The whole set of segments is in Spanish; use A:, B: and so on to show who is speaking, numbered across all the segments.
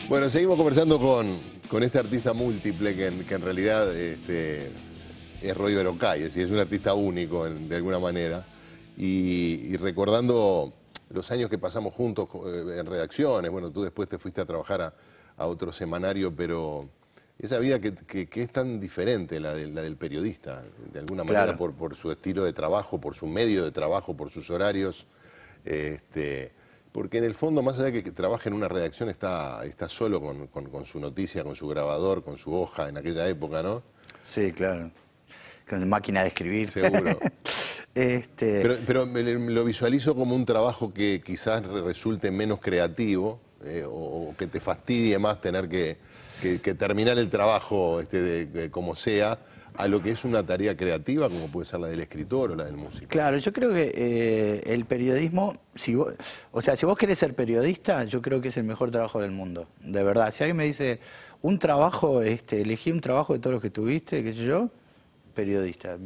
A: Bueno, seguimos conversando con este artista múltiple que en realidad es Roy Berocay, es decir, es un artista único de alguna manera. Y recordando los años que pasamos juntos en redacciones, bueno, tú después te fuiste a trabajar a otro semanario, pero esa vida que es tan diferente, la del periodista, de alguna manera,
B: Claro.
A: por su estilo de trabajo, por su medio de trabajo, por sus horarios. Porque en el fondo, más allá de que trabaje en una redacción, está solo con su noticia, con su grabador, con su hoja en aquella época, ¿no?
B: Sí, claro. Con máquina de escribir.
A: Seguro. Pero lo visualizo como un trabajo que quizás resulte menos creativo o que te fastidie más tener que terminar el trabajo como sea, a lo que es una tarea creativa como puede ser la del escritor o la del músico.
B: Claro, yo creo que el periodismo, si vos querés ser periodista, yo creo que es el mejor trabajo del mundo, de verdad. Si alguien me dice, un trabajo, elegí un trabajo de todos los que tuviste, qué sé yo, periodista.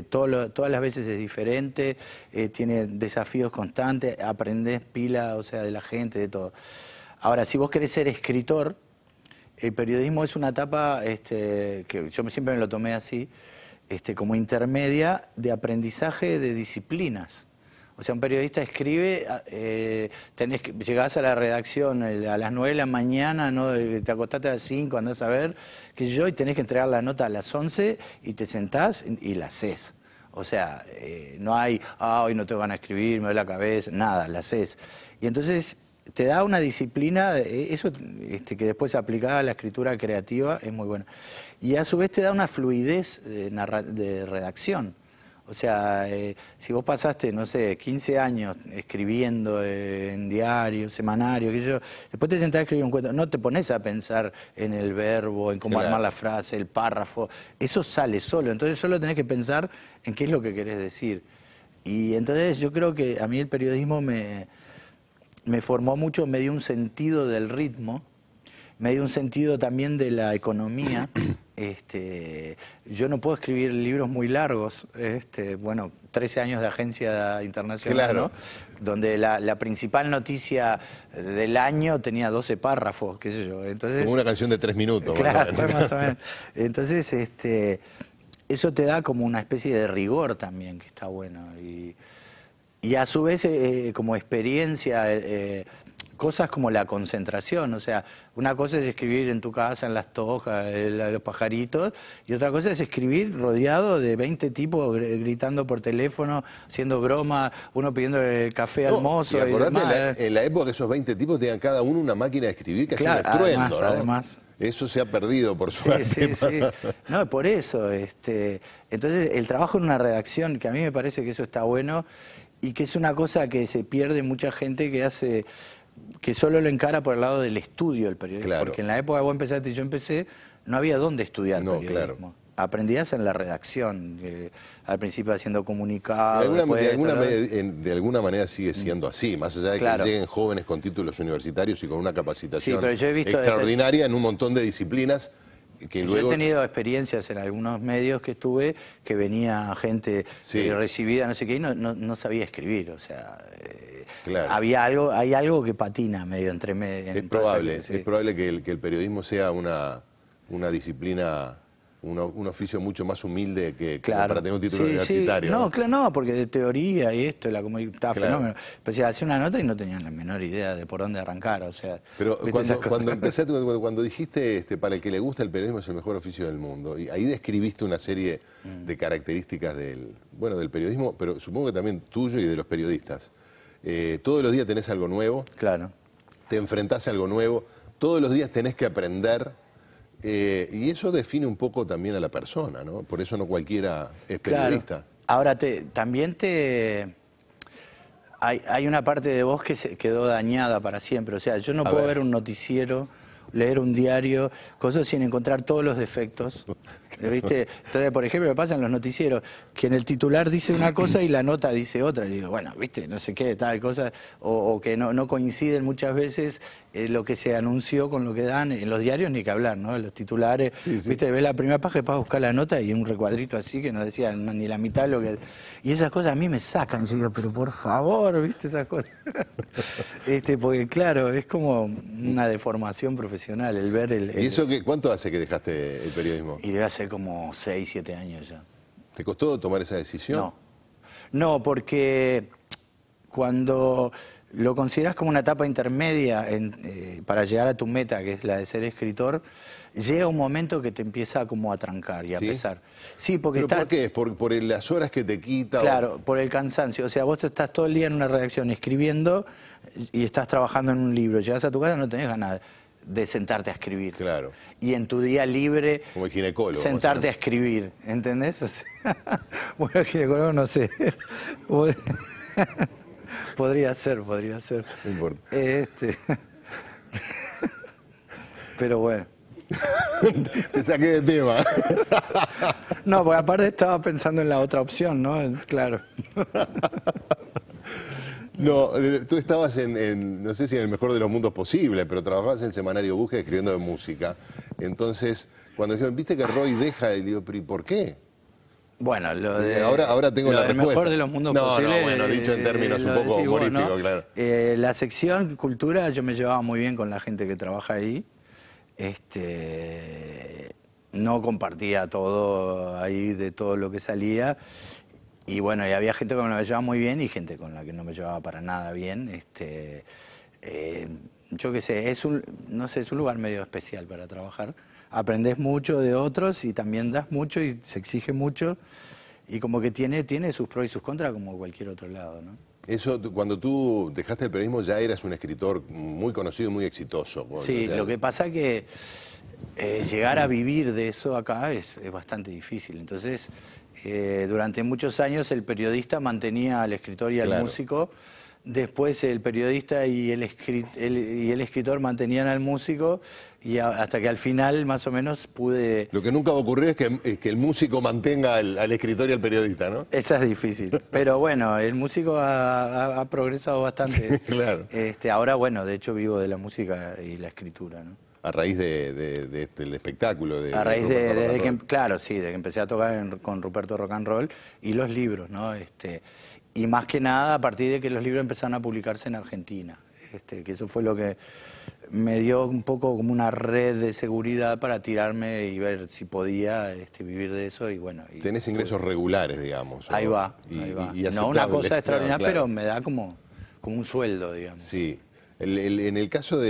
B: Todas las veces es diferente, tiene desafíos constantes, aprendés pila, o sea, de la gente, de todo. Ahora, si vos querés ser escritor, el periodismo es una etapa que yo siempre me lo tomé así, como intermedia de aprendizaje de disciplinas. O sea, un periodista escribe, llegás a la redacción a las 9 de la mañana, ¿no? Te acostaste a las 5, andás a ver, qué sé yo, y tenés que entregar la nota a las 11 y te sentás y la haces. O sea, no hay, hoy no tengo ganas de escribir, me duele la cabeza, nada, la haces. Y entonces te da una disciplina, eso que después aplicada a la escritura creativa es muy bueno. Y a su vez te da una fluidez de redacción. O sea, si vos pasaste, no sé, 15 años escribiendo en diario, semanario, qué sé yo, después te sentás a escribir un cuento, no te pones a pensar en el verbo, en cómo armar la frase, el párrafo, eso sale solo, entonces solo tenés que pensar en qué es lo que querés decir. Y entonces yo creo que a mí el periodismo me formó mucho, me dio un sentido del ritmo, me dio un sentido también de la economía. Yo no puedo escribir libros muy largos, bueno, 13 años de agencia internacional,
A: Claro.
B: ¿no? Donde la principal noticia del año tenía 12 párrafos, qué sé yo. Entonces,
A: como una canción de 3 minutos.
B: claro, más o menos. Entonces, eso te da como una especie de rigor también, que está bueno. Y a su vez, como experiencia, cosas como la concentración, o sea, una cosa es escribir en tu casa, en las tojas, los pajaritos, y otra cosa es escribir rodeado de 20 tipos gritando por teléfono, haciendo broma, uno pidiendo el café al mozo.
A: Y acordate,
B: demás,
A: en la época que esos 20 tipos tenían cada uno una máquina de escribir que hacía un estruendo, ¿no?
B: además.
A: Eso se ha perdido, por suerte.
B: Sí. No, por eso. Entonces, el trabajo en una redacción, que a mí me parece que eso está bueno, y que es una cosa que se pierde mucha gente que solo lo encara por el lado del estudio del periodismo.
A: Claro.
B: Porque en la época que vos empezaste y yo empecé, no había dónde estudiar periodismo.
A: Claro.
B: Aprendías en la redacción, al principio haciendo comunicados.
A: De alguna manera sigue siendo así, más allá de que lleguen jóvenes con títulos universitarios y con una capacitación extraordinaria en un montón de disciplinas.
B: Yo he tenido experiencias en algunos medios que estuve, que venía gente recibida, no sé qué, y no sabía escribir, o sea, hay algo que patina medio entre medio.
A: Es probable que el periodismo sea una disciplina, un oficio mucho más humilde que para tener un título universitario.
B: No, porque de teoría y esto, estaba fenómeno. Pero si hacía una nota y no tenían la menor idea de por dónde arrancar, o sea...
A: Pero cuando dijiste, para el que le gusta el periodismo es el mejor oficio del mundo, y ahí describiste una serie de características del periodismo, pero supongo que también tuyo y de los periodistas. Todos los días tenés algo nuevo, te enfrentás a algo nuevo, todos los días tenés que aprender... y eso define un poco también a la persona, ¿no? Por eso no cualquiera es periodista.
B: Claro. Ahora, también hay una parte de vos que se quedó dañada para siempre. O sea, yo no puedo ver un noticiero leer un diario, cosas sin encontrar todos los defectos. ¿Viste? Entonces, por ejemplo, me pasa en los noticieros que en el titular dice una cosa y la nota dice otra. Y digo, bueno, viste, no sé qué, tal cosa, o que no coinciden muchas veces lo que se anunció con lo que dan en los diarios, ni que hablar, ¿no? En los titulares,
A: sí, sí.
B: viste, ves la primera página para buscar la nota y un recuadrito así que no decía ni la mitad de lo que... Y esas cosas a mí me sacan, yo digo, pero por favor, viste, esas cosas. Porque claro, es como una deformación profesional, el ver el...
A: ¿Y eso cuánto hace que dejaste el periodismo?
B: Y debe hace como 6, 7 años ya.
A: ¿Te costó tomar esa decisión?
B: No, porque cuando lo consideras como una etapa intermedia para llegar a tu meta, que es la de ser escritor, llega un momento que te empieza como a trancar y a pesar. Sí, porque
A: ¿Pero por qué? ¿Por las horas que te quita?
B: Claro, por el cansancio. O sea, vos estás todo el día en una redacción escribiendo y estás trabajando en un libro. Llegas a tu casa y no tenés ganas de sentarte a escribir.
A: Claro.
B: Y en tu día libre...
A: Como el ginecólogo.
B: Sentarte a escribir, ¿entendés? O sea, bueno, el ginecólogo no sé. Podría ser.
A: No importa.
B: Pero bueno.
A: Te saqué de tema.
B: No, porque aparte estaba pensando en la otra opción, ¿no? Claro.
A: No, tú estabas no sé si en el mejor de los mundos posible, pero trabajabas en el semanario Búsqueda escribiendo de música. Entonces, cuando dijeron, viste que Roy deja, y digo, pero ¿y por qué?
B: Bueno,
A: ahora tengo la respuesta.
B: El mejor de los mundos posibles.
A: No, bueno, dicho en términos un poco humorísticos, ¿no? Claro.
B: La sección Cultura, yo me llevaba muy bien con la gente que trabaja ahí. No compartía todo ahí de todo lo que salía. Y bueno, y había gente con la que me llevaba muy bien y gente con la que no me llevaba para nada bien. Yo qué sé, es un lugar medio especial para trabajar. Aprendés mucho de otros y también das mucho y se exige mucho. Y como que tiene sus pros y sus contras como cualquier otro lado, ¿no?
A: Eso, cuando tú dejaste el periodismo ya eras un escritor muy conocido y muy exitoso.
B: Sí, lo que pasa que llegar a vivir de eso acá es bastante difícil. Entonces, durante muchos años el periodista mantenía al escritor y al músico. Después el periodista y el escritor mantenían al músico y hasta que al final más o menos pude...
A: Lo que nunca va a ocurrir es que el músico mantenga al escritor y al periodista, ¿no?
B: Esa es difícil. Pero bueno, el músico ha progresado bastante.
A: Claro.
B: Ahora, bueno, de hecho vivo de la música y la escritura, ¿no?
A: A raíz del espectáculo.
B: A raíz claro, sí, de que empecé a tocar con Ruperto Rock and Roll y los libros, ¿no? Y más que nada a partir de que los libros empezaron a publicarse en Argentina. Que eso fue lo que me dio un poco como una red de seguridad para tirarme y ver si podía vivir de eso y bueno.
A: Tenés ingresos regulares, digamos.
B: Ahí va, ahí va. No una cosa extraordinaria, pero me da como un sueldo, digamos.
A: Sí. En el caso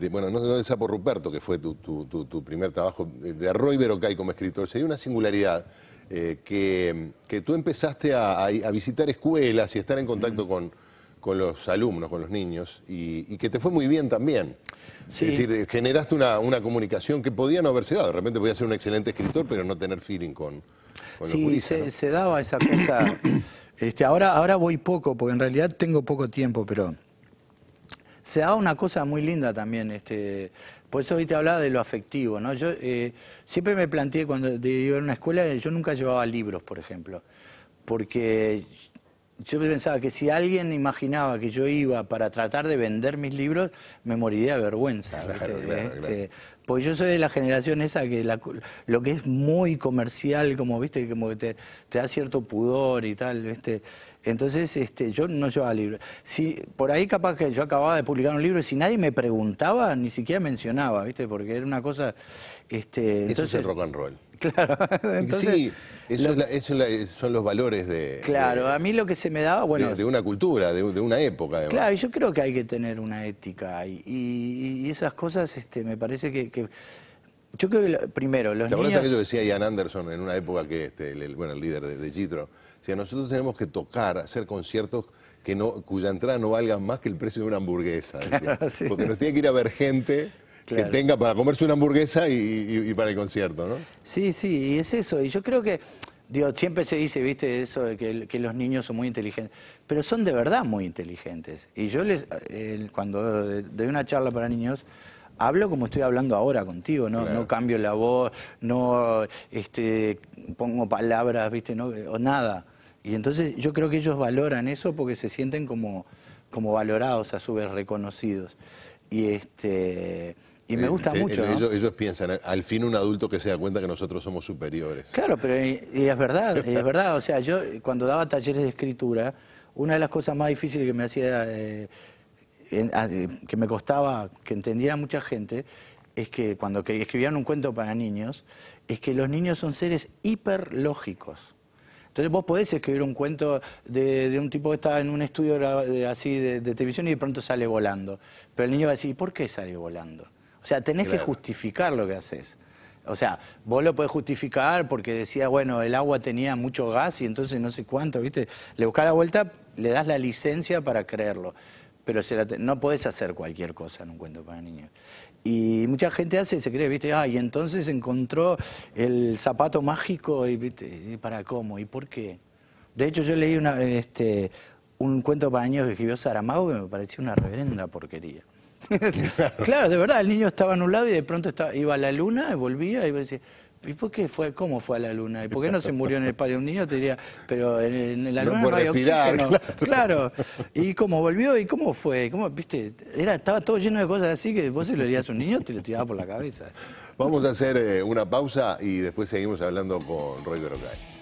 A: bueno, no del Sapo Ruperto, que fue tu primer trabajo, de Roy Verocay como escritor, sería una singularidad que tú empezaste a visitar escuelas y estar en contacto con los alumnos, con los niños, y que te fue muy bien también. Sí. Es decir, generaste una comunicación que podía no haberse dado. De repente podía ser un excelente escritor, pero no tener feeling con los gurisas, ¿no?
B: se daba esa cosa. Ahora voy poco, porque en realidad tengo poco tiempo, pero se daba una cosa muy linda también. Por eso hoy te hablaba de lo afectivo, ¿no? Yo siempre me planteé cuando iba a una escuela, yo nunca llevaba libros, por ejemplo, porque yo pensaba que si alguien imaginaba que yo iba para tratar de vender mis libros, me moriría de vergüenza.
A: Claro.
B: Porque yo soy de la generación esa que lo que es muy comercial, como viste, como que te da cierto pudor y tal, ¿viste? Entonces yo no llevaba libros. Por ahí capaz que yo acababa de publicar un libro y si nadie me preguntaba, ni siquiera mencionaba, ¿viste? Porque era una cosa...
A: Eso es el rock and roll.
B: Claro. Entonces,
A: sí, son los valores de...
B: Claro, a mí lo que se me daba... bueno
A: de una cultura, de una época, además.
B: Claro, y yo creo que hay que tener una ética y esas cosas me parece que yo creo que primero los niños...
A: ¿Te acuerdas que yo decía Ian Anderson en una época que el líder de Jethro, decía, nosotros tenemos que hacer conciertos cuya entrada no valga más que el precio de una hamburguesa?
B: Claro, sí.
A: Porque nos tiene que ir a ver gente... Claro. Que tenga para comerse una hamburguesa y para el concierto, ¿no?
B: Sí, y es eso. Y yo creo que, siempre se dice, viste, eso de que los niños son muy inteligentes, pero son de verdad muy inteligentes. Y yo cuando doy una charla para niños, hablo como estoy hablando ahora contigo, no,
A: Claro.
B: no cambio la voz, no pongo palabras, ¿viste? No, o nada. Y entonces yo creo que ellos valoran eso porque se sienten como valorados, a su vez reconocidos. Y me gusta mucho, ¿no?
A: Ellos piensan, al fin un adulto que se da cuenta que nosotros somos superiores.
B: Claro, pero y es verdad. O sea, yo cuando daba talleres de escritura, una de las cosas más difíciles que me hacía, que me costaba que entendiera mucha gente, es que cuando escribían un cuento para niños, es que los niños son seres hiperlógicos. Entonces vos podés escribir un cuento de un tipo que está en un estudio así de televisión y de pronto sale volando. Pero el niño va a decir, ¿y por qué sale volando? O sea, tenés que justificar lo que haces. O sea, vos lo podés justificar porque decía, bueno, el agua tenía mucho gas y entonces no sé cuánto, ¿viste? Le buscás la vuelta, le das la licencia para creerlo. Pero no podés hacer cualquier cosa en un cuento para niños. Y mucha gente se cree, ¿viste? Y entonces encontró el zapato mágico y, ¿viste? ¿Y para cómo? ¿Y por qué? De hecho, yo leí un cuento para niños que escribió Saramago que me pareció una reverenda porquería. Claro, de verdad, el niño estaba en un lado y de pronto iba a la luna y volvía y vos decís, ¿y por qué cómo fue a la luna? ¿Y por qué no se murió en el patio? Un niño te diría, pero en la luna no hay oxígeno. Claro. ¿Y cómo volvió? ¿Y cómo fue? ¿Viste? Estaba todo lleno de cosas así que vos se lo dirías a un niño te lo tiraba por la cabeza.
A: Vamos a hacer una pausa y después seguimos hablando con Roy Berocay.